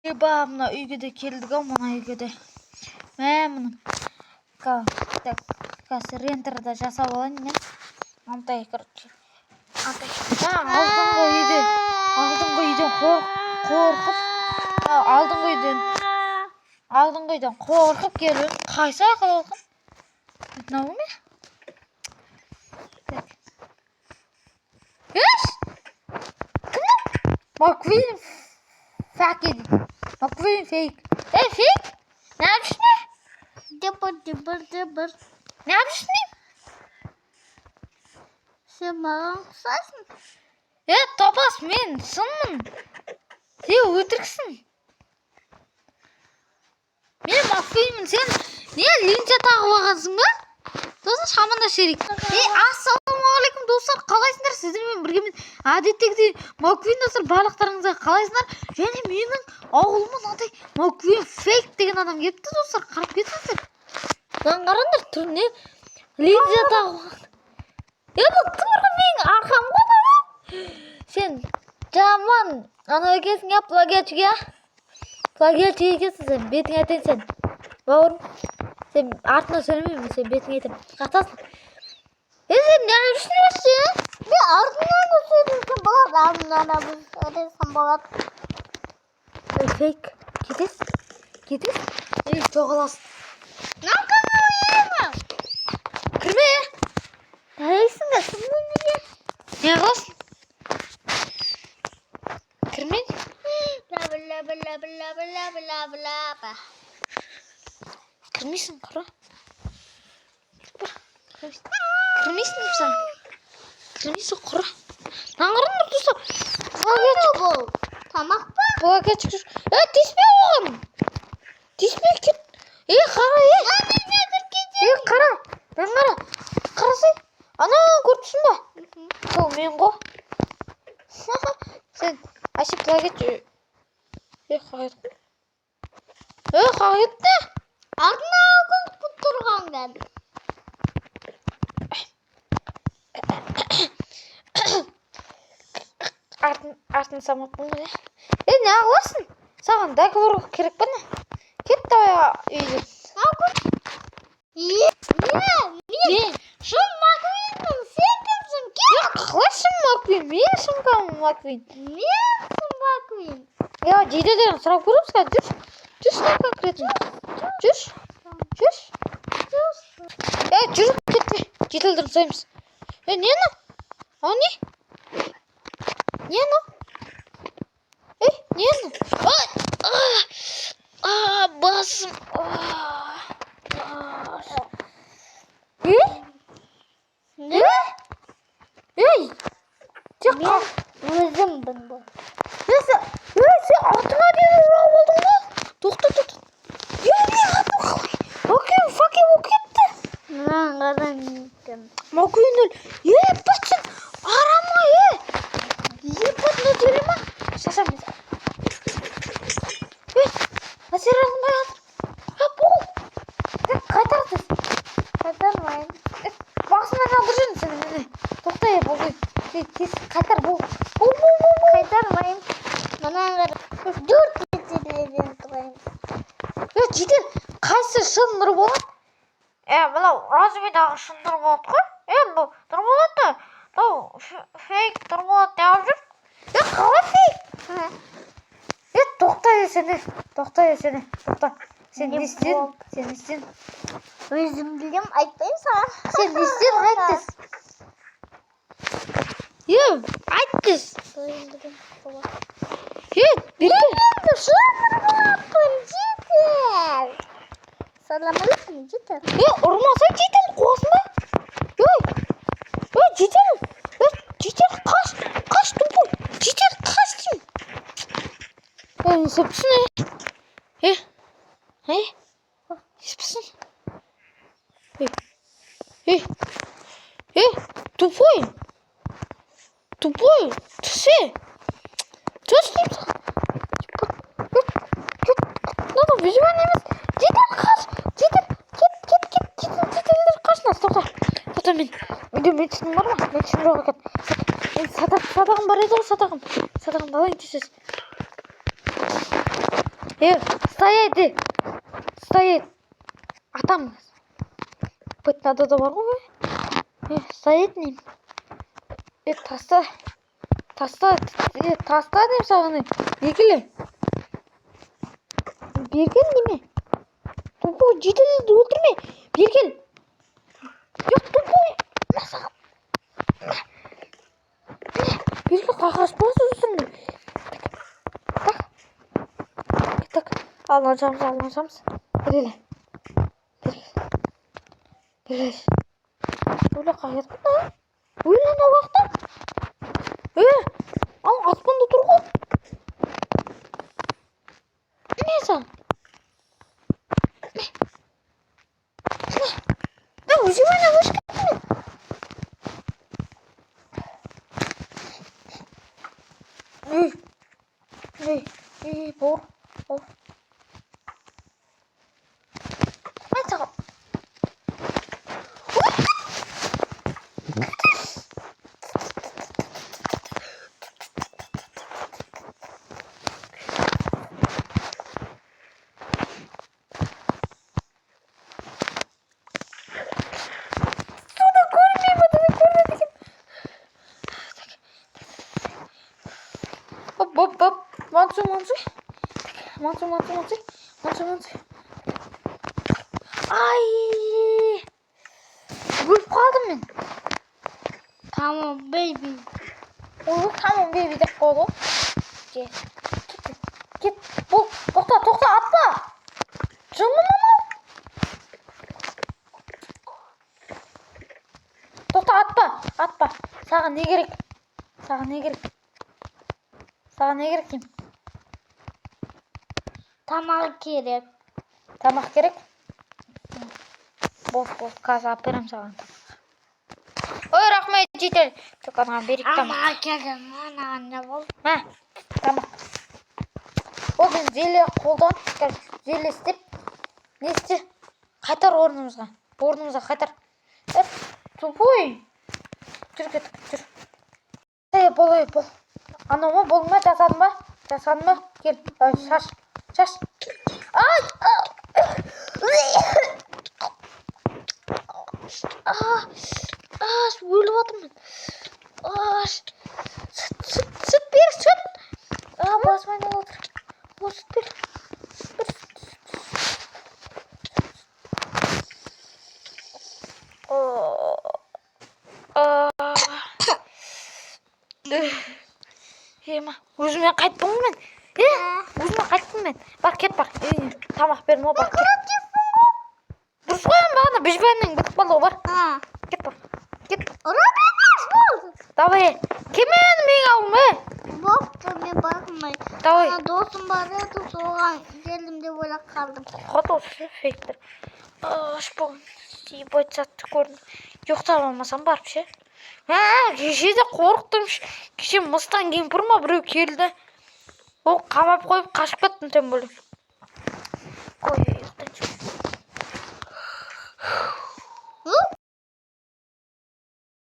Мына үйге де келдік ау, мына үйге де. Мұның қазір рентерді жасап алайын мен. Андай, короче. Алдыңғы үйден қорқып, алдыңғы үйден қорқып келіп, қайсы ақыл олқым? Мынау ме? Еш? Кім? Маквин фейк. Фейк? Ne yapıyorsun? Dıbır. Ne yapıyorsun? Sen bana kısarsın. Topaz men, sınmın. Sen ötürksün. Men Маквинмін, sen niye linçe tağып alғансың ба? Сосын шамында шерик. Ассалаумағалейкум достар, қалайсыңдар? Сіздермен біргеміз әдеттегідей Маквин достар, барлықтарыңызға қалайсыңдар? Және менің ауылыма мынандай Маквин фейк деген адам келіпті достар, қарап кетіңіздер. Қараңдар, түріне линза тағып алған. Бұл тұрғы менің арқам ғой. Сен жаман ана екенсің я, плагиатчиге. Плагиатчиге екенсің сен, бетің айтайын сен. Бауырым, сен артына сөйлемеймін, сен бетің айтайын. Қатасың. Сен не жүрсің өші? Мен артынан сөйлесем болады, алдынан сөйлесем болады. Фейк. Кетесің? Жоғаласың. Кірме. Нәйсің да сыңның неге? Не қыласың? Кірме. Бла. Кірмейсің, қыра. Кірмейсің сен. Кірмейсің, қыра. Наңғырын ұртысы. Бұл тамақ па? Плагиатчик жүр. Теспе оғым. Теспе кет. Қара, қара. Мен қара. Қарасай. Ана көріпсің ба? Сол мен ғо. Сен әші плагиатчик. Қағет. Қағетті. Артына алғыз құттырған ben. Артын саматпын ғой. Не ағыласың? Саған договор керек па не? Кет давай үйден. Мен шын Маквинмін, сен кімсің? Қалай шын Маквин? Мен шын Маквин. Жейдеден сұрап көреміз қа? Жүрші не конкретно? Жүрші? Жүріп кетпе. Жеделдірін сойымыз. Не ну? Ау не? Не ну? Не ну? Басым. Мен өзімбін бұл. Сен артыңа дейін ұрау болдың ба? Тоқта. Не артым қалай? Маквин факи болып кетті. Қарам. Маквин өл. Бәтсін. Арама, бәтін өтелі ма? Шашам мен. Әсер алынбай атыр. Бұл. Қайтардыз. Қайтармайын. Басынан алдыржын сені мені. Тоқта бұл. Қайтар бұл. Қайтармайын. Мұнан қарам. 4 метрлерден тұрайын. Жедел. Қайсы шын нұр болады? Мынау разумидағы шын нұр болады қой? Бұл нұр болады. Бұл фейк нұр болады. Не алып жүр? Қалай фейк? Тоқта сені. Тоқта. Сен не істедің? Өзім білем, айтпайым саған. Сен не істедің? Айттыз. Айттыз. Мен шын болатын, жетел. Саламалейкум, жетел. Ұрмасай жетел қуасын ба? Жетел. Жетел қаш тупой. Жетел қаш деймін. Есепсің, Есепсің. Тупой. Түсе. Түс деймін саған. Надо визуан емес. Жетел қаш. Кет. Жетелдер қашына. Тоқта мен. Үйде метшінің бар ма? Метшінің жоқ екен. Садағым бар еді ғой, садағым. Садағымды алайын тесіз. Стоять. Стоять. Атам. Бөт надад бар ғой. Стоять нем. Таста дейм саған. Бергіле. Бергіл неме? Тупой, жителді өлтірме. Бергіл. Жоқ, тупой. Насаған. Бергіл қағаспасы үсіңді. Так. Алыншамыз. Бергіл. Öyle kayıt mı da? Öyle ne vakti? Al aspanda dur koy. Neyse. Ne? Üzüme ne hoş geldin. Bor. Hadi tamam. Hop. Mansu. Ay. Bölüp kaldım ben. Tamam baby. Olur tamam baby de kolu. Git. Tokta atma. Canım ama. Tokta atma. Sana ne gerek? Kim? Tamak gerek. Boş kaza aferin sana. Oy rahmet cidden. Çok ana berik tamak. Ama gelin anne bol. Tamak. O biz zeli koldan zeli istep. Ne isti? Qaytar орнымызға. Орнымызға qaytar. Тупой. Жүр. Бол. Анау ма болма жасадың ба? Кел. Шаш. Ай! Өліп атырмын. Сүт бер. Басым айналып отыр. Сүт бер. Өзіме қайттым мен. Бар, кет бар. Тамақ берім о, бар. Дұрыс қойын бағына, бішбәнің бітіп қалды бар. Кет бар. Давай. Кемен мен алым, Бопты мен bakmay. Давай. Dostum var еді, соған келдім деп ойлап қалдым. Қот осы фейктер. Шпон. Ебать затты көрдім. Жоқтап алмасам барып ше. Кеше де қорықтым. Кеше мыстан кемпір ма біреу келді. Ол қамап қойып қашып кеттім тем бөлім. Ой.